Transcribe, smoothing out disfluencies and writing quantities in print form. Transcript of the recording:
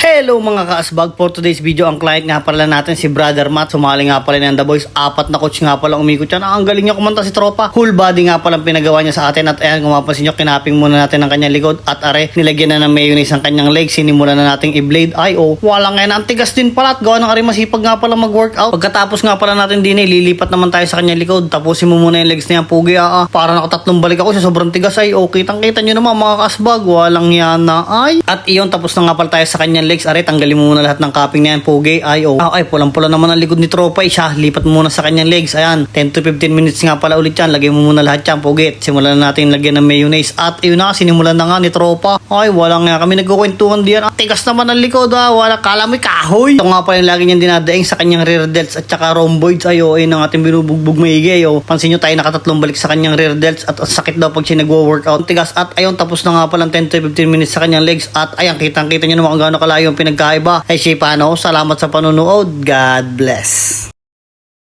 Hello mga kaasbag, for today's video ang client nga pala natin si Brother Matt. Sumali nga pala ng The Boys, 4 na coach nga pala umikot yan. Ang galing niya kumanta si tropa. Full body nga pala pinagawa niya sa atin. At ayan, kung mapansin nyo, kinaping muna natin ang kanyang likod. At are, nilagyan na ng mayonnaise ang kanyang legs. Sinimulan na nating i-blade. Ay oh, wala nga yan. Ang tigas din pala at gawa ng are masipag nga pala mag-workout. Pagkatapos nga pala natin din lilipat naman tayo sa kanyang likod. Tapusin mo muna yung legs na yan, pugi. Para nakatatlong balik ako sa sobrang tigas. Ay oh, kitang-kita nyo naman mga kaasbag. Walang yan na ay. At iyon, tapos na nga pala tayo sa kanyang legs. Are, tanggalin mo muna lahat ng cupping na yan, pogi. Ay, oh. Ay, pulang-pula naman ang likod ni tropa. Siya, lipat mo muna sa kanyang legs. Ayan, 10 to 15 minutes nga pala ulit yan. Lagay mo muna lahat yan, pogi. Simulan na natin lagyan ng mayonnaise. At yun na, sinimulan na nga ni tropa. Ay, wala nga kami nagkukwentuhan diyan. Tigas naman ang likod, Wala, kala mo'y kahoy. Ito nga pala yung lagi niyang dinadaing sa kanyang rear delts at saka rhomboids. Ay, oh, ayun ang ating binubugbog maigi. Oh. Pansin nyo tayo nakatatlong balik sa kanyang rear delts at sakit daw pag siya nagwo-workout. Tigas at ayun, tapos na nga pala 10 to 15 minutes sa kanyang legs. At ayan, kitang-kita nyo naman kung gaano kalayo yung pinagkaiba. Ay, paano? Salamat sa panonood. God bless.